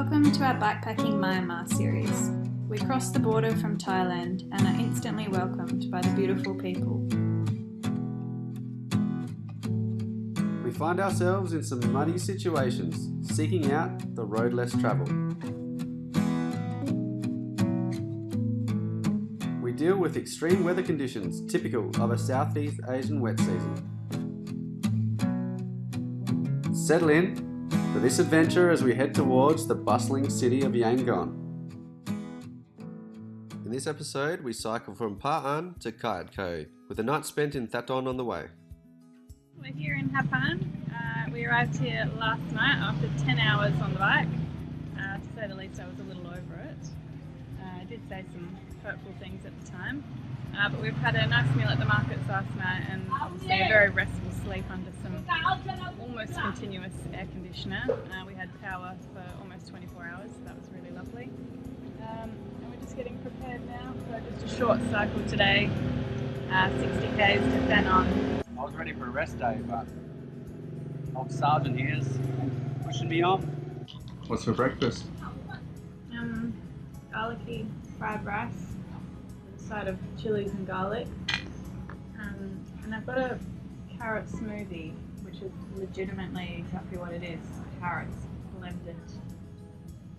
Welcome to our Bikepacking Myanmar series. We crossed the border from Thailand and are instantly welcomed by the beautiful people. We find ourselves in some muddy situations, seeking out the road less travelled. We deal with extreme weather conditions typical of a Southeast Asian wet season. Settle in for this adventure as we head towards the bustling city of Yangon. In this episode, we cycle from Hpa-an to Kayikto, with a night spent in Thaton on the way. We're here in Hpa-an. We arrived here last night after 10 hours on the bike. To say the least, I was a little over it. I did say some hurtful things at the time. But we've had a nice meal at the markets last night and obviously a very restful sleep under some almost continuous air conditioner. We had power for almost 24 hours, so that was really lovely. And we're just getting prepared now for just a short cycle today, 60 k's to Thaton. I was ready for a rest day, but old sergeant here is pushing me on. What's for breakfast? Garlicky fried rice with a side of chilies and garlic. And I've got a carrot smoothie, which is legitimately exactly what it is. Carrots blended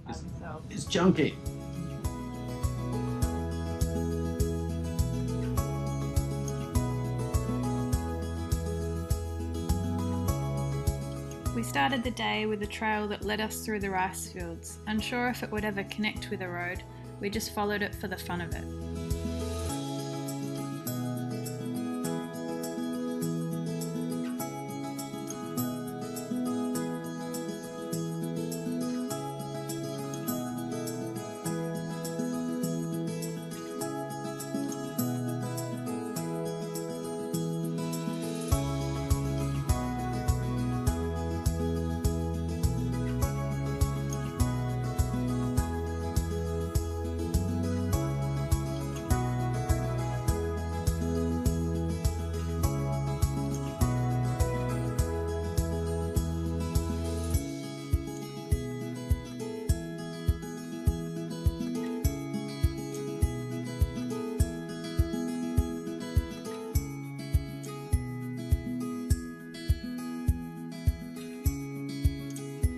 by themselves. It's junky. We started the day with a trail that led us through the rice fields. Unsure if it would ever connect with a road, we just followed it for the fun of it.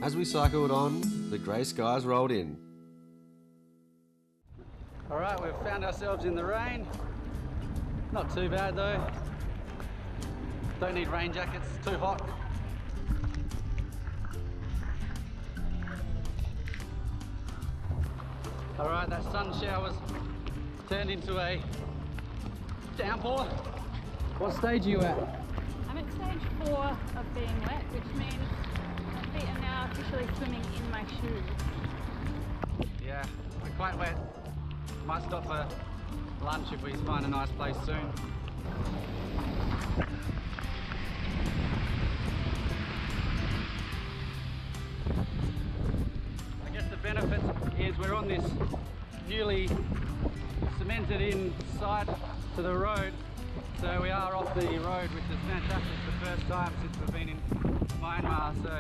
As we cycled on, the grey skies rolled in. Alright, we've found ourselves in the rain. Not too bad though. Don't need rain jackets, it's too hot. Alright, that sun shower's turned into a downpour. What stage are you at? I'm at stage 4 of being wet, which means my feet are now officially swimming in my shoes. Yeah, we're quite wet. Might stop for lunch if we find a nice place soon. I guess the benefit is we're on this newly cemented in side to the road. So we are off the road, which is fantastic. It's the first time since we've been in Myanmar, so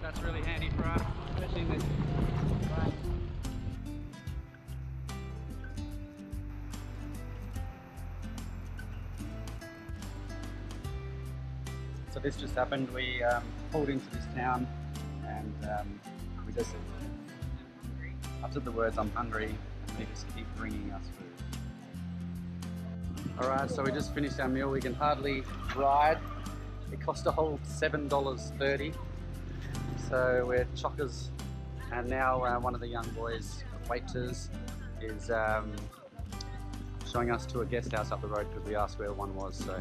that's really handy for us, especially in this rain. So this just happened. We pulled into this town and we just uttered the words, "I'm hungry," and they just keep bringing us food. Alright, so we just finished our meal. We can hardly ride. It cost a whole $7.30. So we're chockers. And now one of the young boys, waiters, is showing us to a guest house up the road because we asked where one was. So,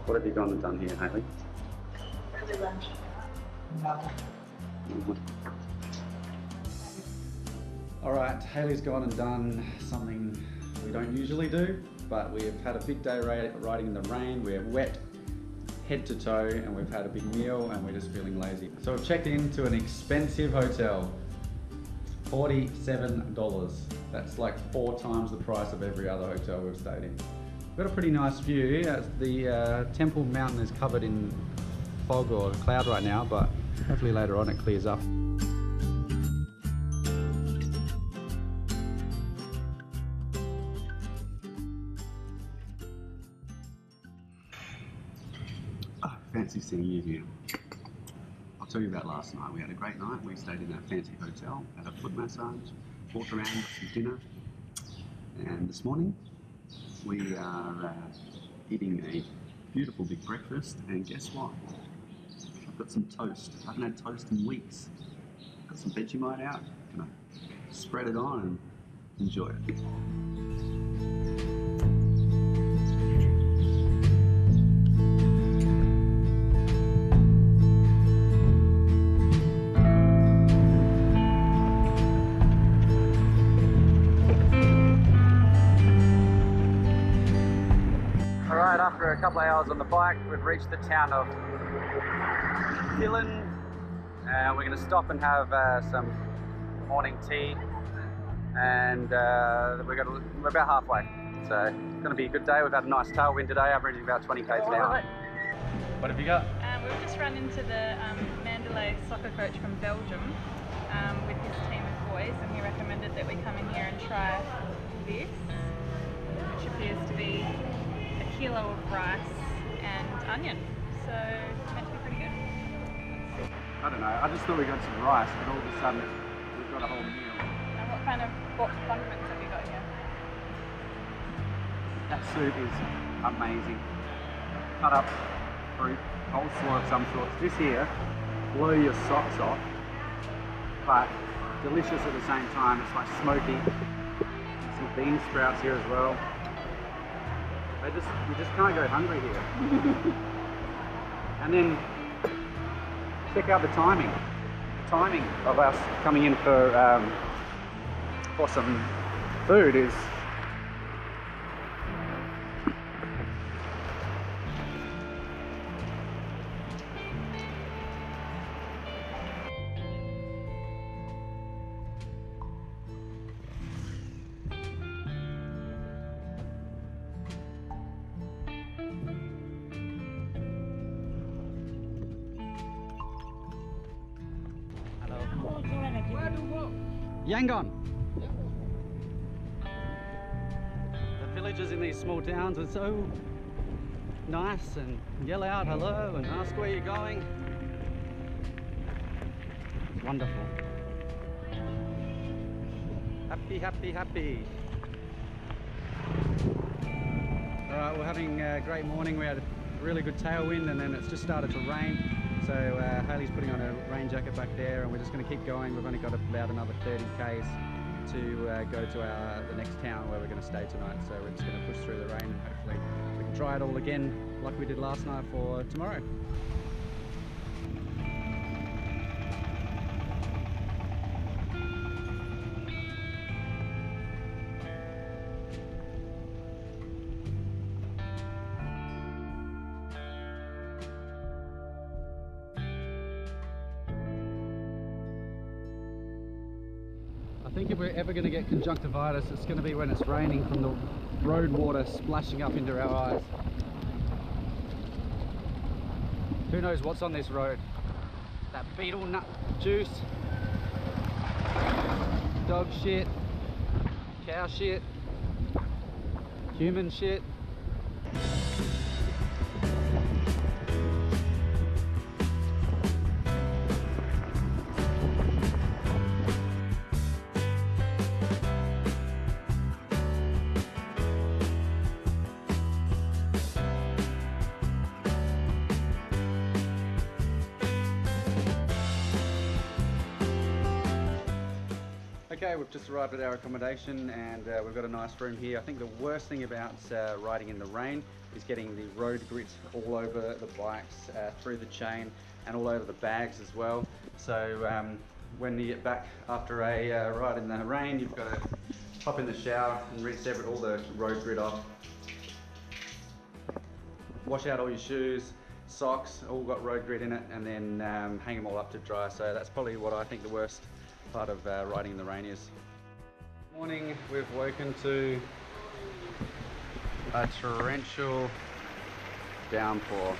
what have you gone and done here, Hayley? Early lunch. Alright, Hayley's gone and done something we don't usually do, but we've had a big day riding in the rain. We're wet head to toe and we've had a big meal and we're just feeling lazy. So we've checked into an expensive hotel, $47. That's like 4 times the price of every other hotel we've stayed in. We've got a pretty nice view. The Temple Mountain is covered in fog or cloud right now, but Hopefully later on it clears up. Oh, fancy seeing you here. I'll tell you about last night. We had a great night. We stayed in that fancy hotel, had a foot massage, walked around, got some dinner. And this morning we are eating a beautiful big breakfast. And guess what? I've got some toast. I haven't had toast in weeks. Got some Vegemite out. Gonna spread it on and enjoy it. Alright, after a couple of hours on the bike, we've reached the town of Bilin. We're going to stop and have some morning tea, and we're about halfway. So it's going to be a good day. We've had a nice tailwind today, averaging about 20 k's an hour. What have you got? We've just run into the Mandalay soccer coach from Belgium with his team of boys, and he recommended that we come in here and try this, which appears to be a kilo of rice and onion. So it's meant to be pretty good. I don't know, I just thought we got some rice, but all of a sudden we've got a whole meal. And what condiments have you got here? That soup is amazing. Cut up fruit, coleslaw of some sorts. This here, blow your socks off, but delicious at the same time. It's like smoky. Some bean sprouts here as well. You just can't go hungry here. And then check out the timing. The timing of us coming in for some food is Yangon. The villagers in these small towns are so nice and yell out hello and ask where you're going. It's wonderful. Happy, happy, happy. Alright, we're having a great morning. We had a really good tailwind and then it's just started to rain. So Hayley's putting on a rain jacket back there and we're just going to keep going. We've only got about another 30 k's to go to the next town where we're going to stay tonight. So we're just going to push through the rain and hopefully we can try it all again like we did last night for tomorrow. I think if we're ever going to get conjunctivitis, it's going to be when it's raining from the road water splashing up into our eyes. Who knows what's on this road? That beetle nut juice, dog shit, cow shit, human shit. Okay, we've just arrived at our accommodation and we've got a nice room here. I think the worst thing about riding in the rain is getting the road grit all over the bikes, through the chain and all over the bags as well. So when you get back after a ride in the rain, you've got to hop in the shower and rinse all the road grit off. Wash out all your shoes, socks, all got road grit in it, and then hang them all up to dry. So that's probably what I think the worst part of riding in the rain is. Morning, we've woken to a torrential downpour.